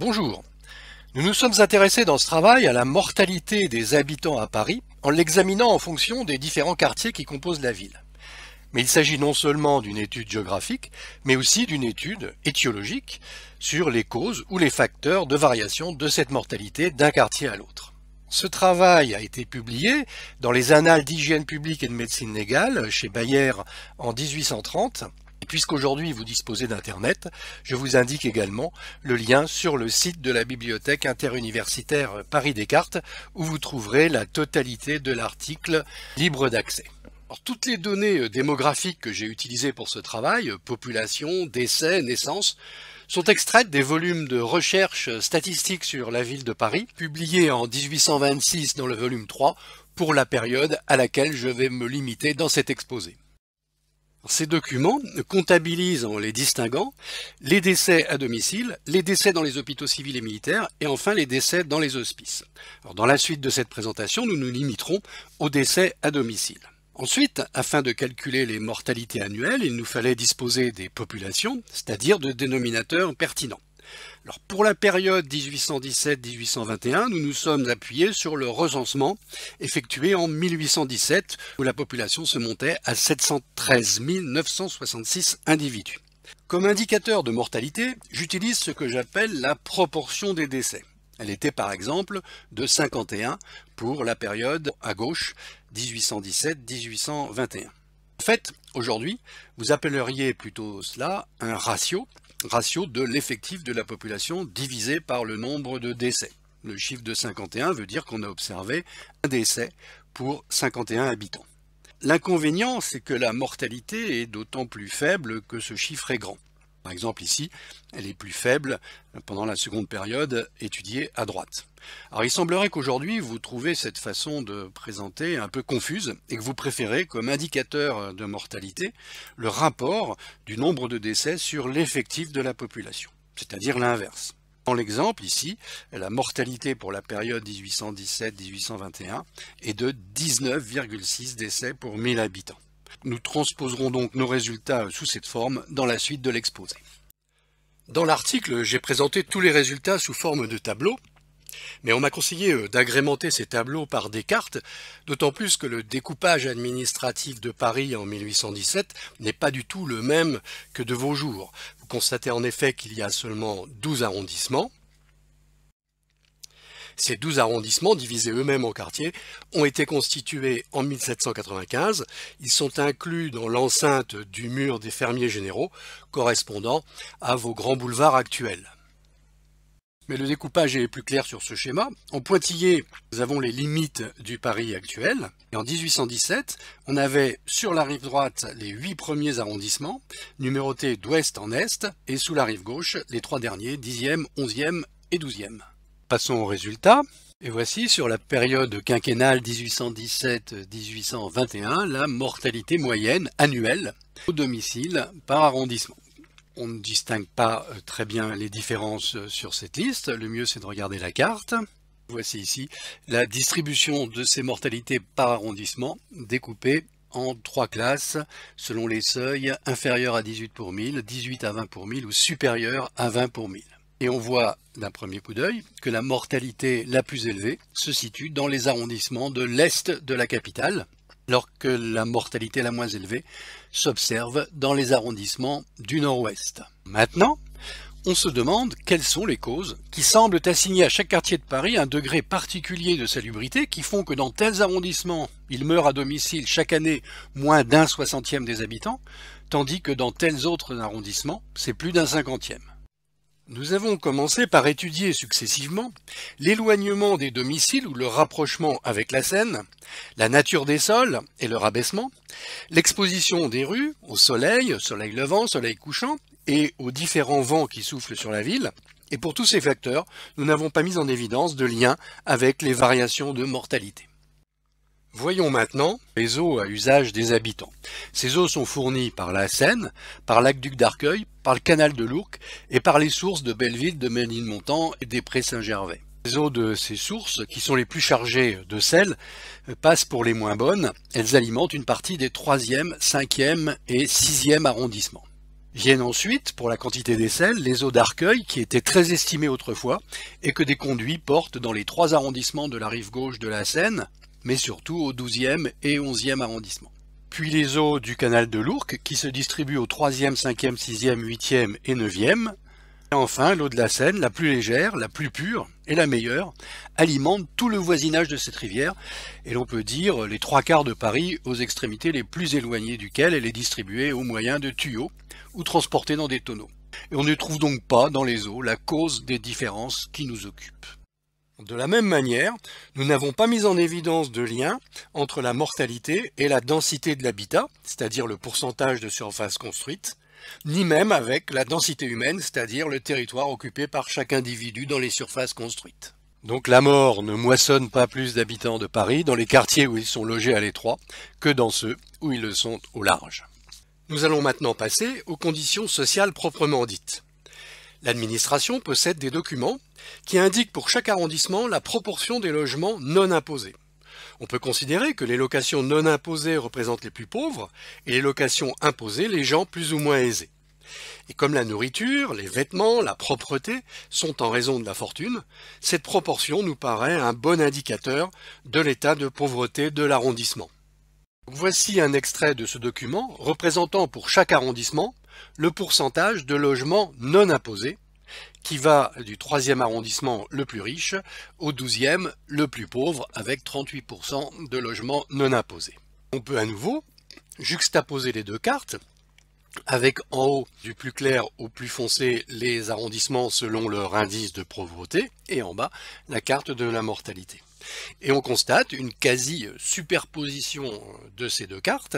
Bonjour. Nous nous sommes intéressés dans ce travail à la mortalité des habitants à Paris en l'examinant en fonction des différents quartiers qui composent la ville. Mais il s'agit non seulement d'une étude géographique, mais aussi d'une étude étiologique sur les causes ou les facteurs de variation de cette mortalité d'un quartier à l'autre. Ce travail a été publié dans les Annales d'hygiène publique et de médecine légale chez Bayer en 1830. Et puisqu'aujourd'hui vous disposez d'Internet, je vous indique également le lien sur le site de la Bibliothèque interuniversitaire Paris-Descartes où vous trouverez la totalité de l'article libre d'accès. Alors, toutes les données démographiques que j'ai utilisées pour ce travail, population, décès, naissance, sont extraites des volumes de recherche statistique sur la ville de Paris, publiés en 1826 dans le volume 3, pour la période à laquelle je vais me limiter dans cet exposé. Ces documents comptabilisent en les distinguant les décès à domicile, les décès dans les hôpitaux civils et militaires et enfin les décès dans les hospices. Alors, dans la suite de cette présentation, nous nous limiterons aux décès à domicile. Ensuite, afin de calculer les mortalités annuelles, il nous fallait disposer des populations, c'est-à-dire de dénominateurs pertinents. Alors, pour la période 1817-1821, nous nous sommes appuyés sur le recensement effectué en 1817, où la population se montait à 713 966 individus. Comme indicateur de mortalité, j'utilise ce que j'appelle la proportion des décès. Elle était par exemple de 51 pour la période à gauche 1817-1821. En fait, aujourd'hui, vous appelleriez plutôt cela un ratio de l'effectif de la population divisé par le nombre de décès. Le chiffre de 51 veut dire qu'on a observé un décès pour 51 habitants. L'inconvénient, c'est que la mortalité est d'autant plus faible que ce chiffre est grand. Par exemple ici, elle est plus faible pendant la seconde période étudiée à droite. Alors il semblerait qu'aujourd'hui vous trouvez cette façon de présenter un peu confuse et que vous préférez comme indicateur de mortalité le rapport du nombre de décès sur l'effectif de la population, c'est-à-dire l'inverse. Dans l'exemple ici, la mortalité pour la période 1817-1821 est de 19,6 décès pour 1000 habitants. Nous transposerons donc nos résultats sous cette forme dans la suite de l'exposé. Dans l'article, j'ai présenté tous les résultats sous forme de tableaux, mais on m'a conseillé d'agrémenter ces tableaux par des cartes, d'autant plus que le découpage administratif de Paris en 1817 n'est pas du tout le même que de vos jours. Vous constatez en effet qu'il y a seulement 12 arrondissements. Ces 12 arrondissements, divisés eux-mêmes en quartiers, ont été constitués en 1795. Ils sont inclus dans l'enceinte du mur des fermiers généraux, correspondant à vos grands boulevards actuels. Mais le découpage est plus clair sur ce schéma. En pointillé, nous avons les limites du Paris actuel. Et en 1817, on avait sur la rive droite les 8 premiers arrondissements, numérotés d'ouest en est, et sous la rive gauche, les 3 derniers, 10e, 11e et 12e. Passons aux résultats. Et voici sur la période quinquennale 1817-1821 la mortalité moyenne annuelle au domicile par arrondissement. On ne distingue pas très bien les différences sur cette liste. Le mieux c'est de regarder la carte. Voici ici la distribution de ces mortalités par arrondissement découpées en 3 classes selon les seuils inférieurs à 18 pour 1000, 18 à 20 pour 1000 ou supérieurs à 20 pour 1000. Et on voit d'un premier coup d'œil que la mortalité la plus élevée se situe dans les arrondissements de l'est de la capitale, alors que la mortalité la moins élevée s'observe dans les arrondissements du nord-ouest. Maintenant, on se demande quelles sont les causes qui semblent assigner à chaque quartier de Paris un degré particulier de salubrité qui font que dans tels arrondissements, il meurt à domicile chaque année moins d'un 60e des habitants, tandis que dans tels autres arrondissements, c'est plus d'un 50e. Nous avons commencé par étudier successivement l'éloignement des domiciles ou le rapprochement avec la Seine, la nature des sols et leur abaissement, l'exposition des rues au soleil levant, soleil couchant, et aux différents vents qui soufflent sur la ville. Et pour tous ces facteurs, nous n'avons pas mis en évidence de lien avec les variations de mortalité. Voyons maintenant les eaux à usage des habitants. Ces eaux sont fournies par la Seine, par l'aqueduc d'Arcueil, par le canal de l'Ourcq et par les sources de Belleville, de Ménilmontant et des Prés Saint-Gervais. Les eaux de ces sources, qui sont les plus chargées de sel, passent pour les moins bonnes. Elles alimentent une partie des 3e, 5e et 6e arrondissements. Viennent ensuite, pour la quantité d'aisselles, les eaux d'Arcueil qui étaient très estimées autrefois et que des conduits portent dans les 3 arrondissements de la rive gauche de la Seine, mais surtout au 12e et 11e arrondissement. Puis les eaux du canal de l'Ourcq qui se distribuent aux 3e, 5e, 6e, 8e et 9e. Et enfin, l'eau de la Seine, la plus légère, la plus pure et la meilleure, alimente tout le voisinage de cette rivière, et l'on peut dire les 3/4 de Paris aux extrémités les plus éloignées duquel elle est distribuée au moyen de tuyaux ou transportée dans des tonneaux. Et on ne trouve donc pas dans les eaux la cause des différences qui nous occupent. De la même manière, nous n'avons pas mis en évidence de lien entre la mortalité et la densité de l'habitat, c'est-à-dire le pourcentage de surface construite, ni même avec la densité humaine, c'est-à-dire le territoire occupé par chaque individu dans les surfaces construites. Donc la mort ne moissonne pas plus d'habitants de Paris dans les quartiers où ils sont logés à l'étroit que dans ceux où ils le sont au large. Nous allons maintenant passer aux conditions sociales proprement dites. L'administration possède des documents qui indiquent pour chaque arrondissement la proportion des logements non imposés. On peut considérer que les locations non imposées représentent les plus pauvres et les locations imposées les gens plus ou moins aisés. Et comme la nourriture, les vêtements, la propreté sont en raison de la fortune, cette proportion nous paraît un bon indicateur de l'état de pauvreté de l'arrondissement. Voici un extrait de ce document représentant pour chaque arrondissement le pourcentage de logements non imposés, qui va du 3e arrondissement le plus riche au 12e le plus pauvre avec 38% de logements non imposés. On peut à nouveau juxtaposer les deux cartes avec en haut du plus clair au plus foncé les arrondissements selon leur indice de pauvreté et en bas la carte de la mortalité. Et on constate une quasi-superposition de ces deux cartes.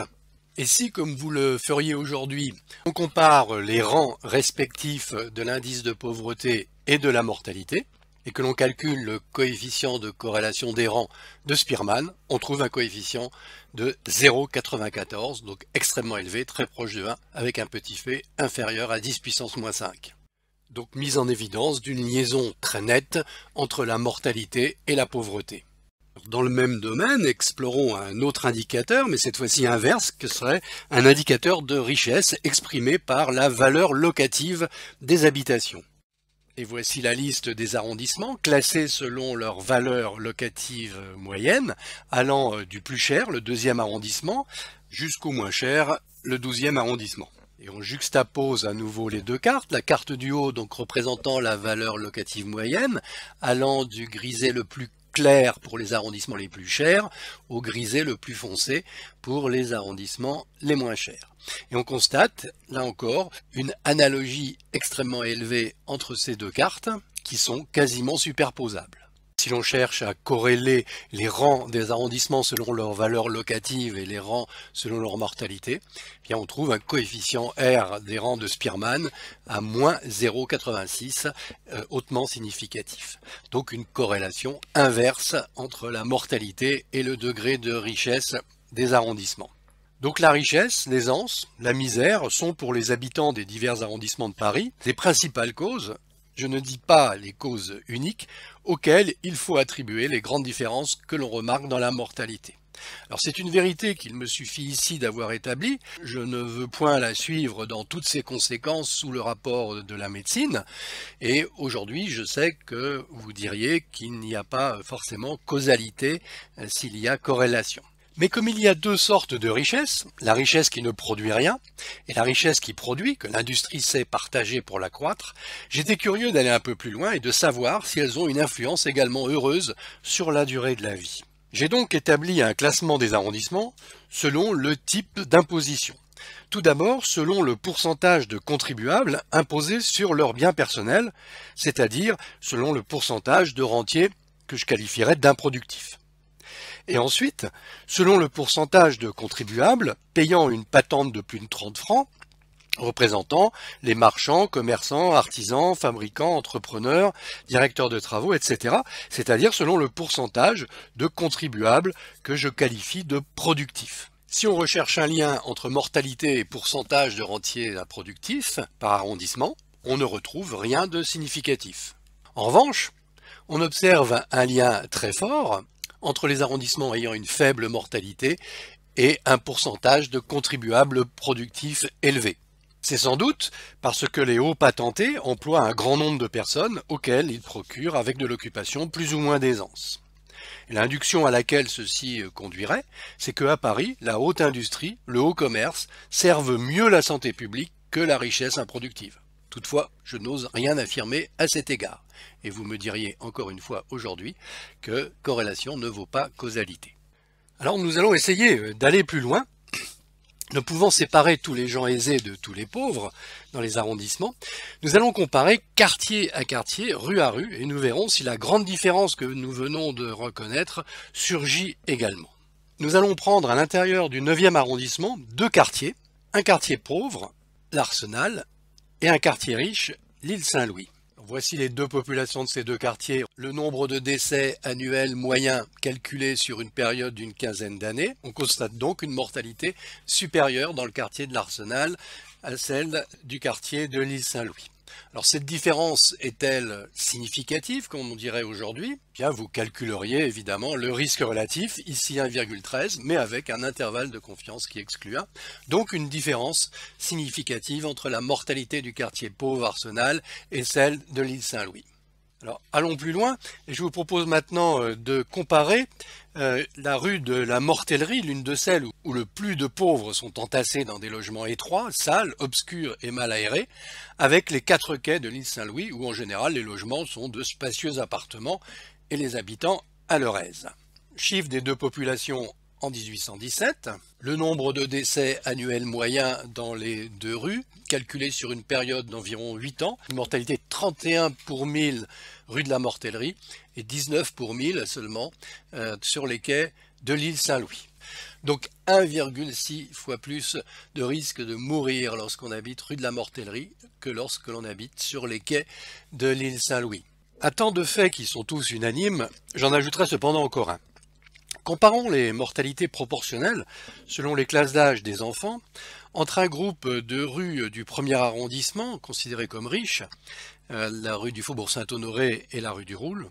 Et si, comme vous le feriez aujourd'hui, on compare les rangs respectifs de l'indice de pauvreté et de la mortalité, et que l'on calcule le coefficient de corrélation des rangs de Spearman, on trouve un coefficient de 0,94, donc extrêmement élevé, très proche de 1, avec un petit fait inférieur à 10 puissance moins 5. Donc mise en évidence d'une liaison très nette entre la mortalité et la pauvreté. Dans le même domaine, explorons un autre indicateur, mais cette fois-ci inverse, que serait un indicateur de richesse exprimé par la valeur locative des habitations. Et voici la liste des arrondissements classés selon leur valeur locative moyenne, allant du plus cher, le 2e arrondissement, jusqu'au moins cher, le 12e arrondissement. Et on juxtapose à nouveau les deux cartes, la carte du haut donc représentant la valeur locative moyenne, allant du grisé le plus clair pour les arrondissements les plus chers, au grisé le plus foncé pour les arrondissements les moins chers. Et on constate, là encore, une analogie extrêmement élevée entre ces deux cartes, qui sont quasiment superposables. Si l'on cherche à corréler les rangs des arrondissements selon leur valeur locative et les rangs selon leur mortalité, eh bien on trouve un coefficient R des rangs de Spearman à moins 0,86, hautement significatif. Donc une corrélation inverse entre la mortalité et le degré de richesse des arrondissements. Donc la richesse, l'aisance, la misère sont pour les habitants des divers arrondissements de Paris les principales causes, je ne dis pas les causes uniques, auxquelles il faut attribuer les grandes différences que l'on remarque dans la mortalité. Alors c'est une vérité qu'il me suffit ici d'avoir établie, je ne veux point la suivre dans toutes ses conséquences sous le rapport de la médecine, et aujourd'hui je sais que vous diriez qu'il n'y a pas forcément causalité s'il y a corrélation. Mais comme il y a deux sortes de richesses, la richesse qui ne produit rien et la richesse qui produit, que l'industrie sait partager pour l'accroître, j'étais curieux d'aller un peu plus loin et de savoir si elles ont une influence également heureuse sur la durée de la vie. J'ai donc établi un classement des arrondissements selon le type d'imposition. Tout d'abord, selon le pourcentage de contribuables imposés sur leurs biens personnels, c'est-à-dire selon le pourcentage de rentiers que je qualifierais d'improductifs. Et ensuite, selon le pourcentage de contribuables payant une patente de plus de 30 francs, représentant les marchands, commerçants, artisans, fabricants, entrepreneurs, directeurs de travaux, etc., c'est-à-dire selon le pourcentage de contribuables que je qualifie de productifs. Si on recherche un lien entre mortalité et pourcentage de rentiers improductifs par arrondissement, on ne retrouve rien de significatif. En revanche, on observe un lien très fort entre les arrondissements ayant une faible mortalité et un pourcentage de contribuables productifs élevé. C'est sans doute parce que les hauts patentés emploient un grand nombre de personnes auxquelles ils procurent avec de l'occupation plus ou moins d'aisance. L'induction à laquelle ceci conduirait, c'est qu'à Paris, la haute industrie, le haut commerce, servent mieux la santé publique que la richesse improductive. Toutefois, je n'ose rien affirmer à cet égard. Et vous me diriez encore une fois aujourd'hui que corrélation ne vaut pas causalité. Alors nous allons essayer d'aller plus loin. Ne pouvant séparer tous les gens aisés de tous les pauvres dans les arrondissements, nous allons comparer quartier à quartier, rue à rue, et nous verrons si la grande différence que nous venons de reconnaître surgit également. Nous allons prendre à l'intérieur du 9e arrondissement deux quartiers, un quartier pauvre, l'Arsenal, et un quartier riche, l'île Saint-Louis. Voici les deux populations de ces deux quartiers. Le nombre de décès annuels moyen calculé sur une période d'une quinzaine d'années. On constate donc une mortalité supérieure dans le quartier de l'Arsenal à celle du quartier de l'île Saint-Louis. Alors cette différence est-elle significative, comme on dirait aujourd'hui? Bien, vous calculeriez évidemment le risque relatif, ici 1,13, mais avec un intervalle de confiance qui exclut 1. Donc une différence significative entre la mortalité du quartier pauvre Arsenal et celle de l'île Saint-Louis. Alors allons plus loin, et je vous propose maintenant de comparer la rue de la Mortellerie, l'une de celles où le plus de pauvres sont entassés dans des logements étroits, sales, obscurs et mal aérés, avec les 4 quais de l'île Saint-Louis, où en général les logements sont de spacieux appartements et les habitants à leur aise. Chiffre des deux populations en 1817, le nombre de décès annuels moyens dans les deux rues, calculé sur une période d'environ 8 ans, une mortalité de 31 pour 1000 rue de la Mortellerie et 19 pour 1000 seulement sur les quais de l'île Saint-Louis. Donc 1,6 fois plus de risque de mourir lorsqu'on habite rue de la Mortellerie que lorsque l'on habite sur les quais de l'île Saint-Louis. À tant de faits qui sont tous unanimes, j'en ajouterai cependant encore un. Comparons les mortalités proportionnelles, selon les classes d'âge des enfants, entre un groupe de rues du 1er arrondissement, considérées comme riches, la rue du Faubourg Saint-Honoré et la rue du Roule,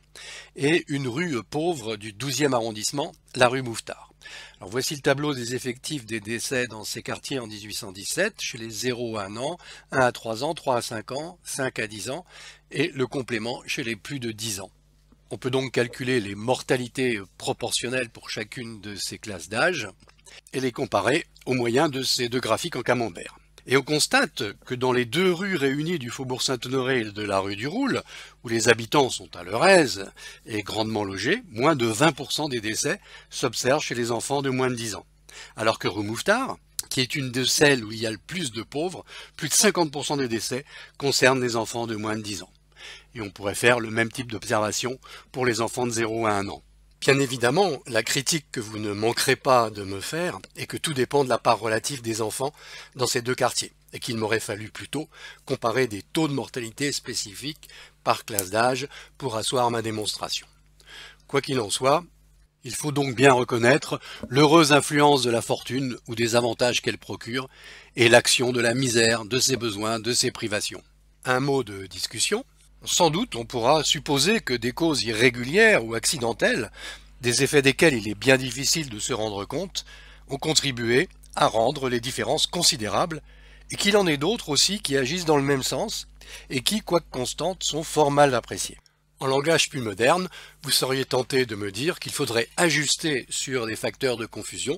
et une rue pauvre du 12e arrondissement, la rue Mouffetard. Alors voici le tableau des effectifs des décès dans ces quartiers en 1817, chez les 0 à 1 an, 1 à 3 ans, 3 à 5 ans, 5 à 10 ans, et le complément chez les plus de 10 ans. On peut donc calculer les mortalités proportionnelles pour chacune de ces classes d'âge et les comparer au moyen de ces deux graphiques en camembert. Et on constate que dans les deux rues réunies du Faubourg Saint-Honoré et de la rue du Roule, où les habitants sont à leur aise et grandement logés, moins de 20% des décès s'observent chez les enfants de moins de 10 ans. Alors que rue Mouffetard, qui est une de celles où il y a le plus de pauvres, plus de 50% des décès concernent les enfants de moins de 10 ans. Et on pourrait faire le même type d'observation pour les enfants de 0 à 1 an. Bien évidemment, la critique que vous ne manquerez pas de me faire est que tout dépend de la part relative des enfants dans ces deux quartiers, et qu'il m'aurait fallu plutôt comparer des taux de mortalité spécifiques par classe d'âge pour asseoir ma démonstration. Quoi qu'il en soit, il faut donc bien reconnaître l'heureuse influence de la fortune ou des avantages qu'elle procure, et l'action de la misère, de ses besoins, de ses privations. Un mot de discussion. Sans doute, on pourra supposer que des causes irrégulières ou accidentelles, des effets desquels il est bien difficile de se rendre compte, ont contribué à rendre les différences considérables, et qu'il en est d'autres aussi qui agissent dans le même sens, et qui, quoique constantes, sont fort mal appréciées. En langage plus moderne, vous seriez tenté de me dire qu'il faudrait ajuster sur des facteurs de confusion,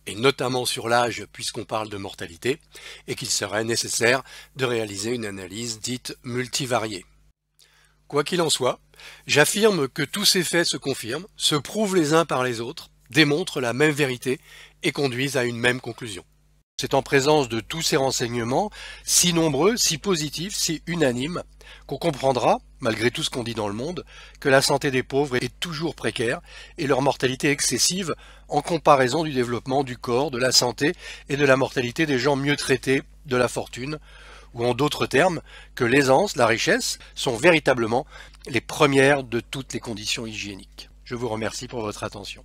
et notamment sur l'âge puisqu'on parle de mortalité, et qu'il serait nécessaire de réaliser une analyse dite multivariée. Quoi qu'il en soit, j'affirme que tous ces faits se confirment, se prouvent les uns par les autres, démontrent la même vérité et conduisent à une même conclusion. C'est en présence de tous ces renseignements, si nombreux, si positifs, si unanimes, qu'on comprendra, malgré tout ce qu'on dit dans le monde, que la santé des pauvres est toujours précaire et leur mortalité excessive en comparaison du développement du corps, de la santé et de la mortalité des gens mieux traités de la fortune, ou en d'autres termes, que l'aisance, la richesse, sont véritablement les premières de toutes les conditions hygiéniques. Je vous remercie pour votre attention.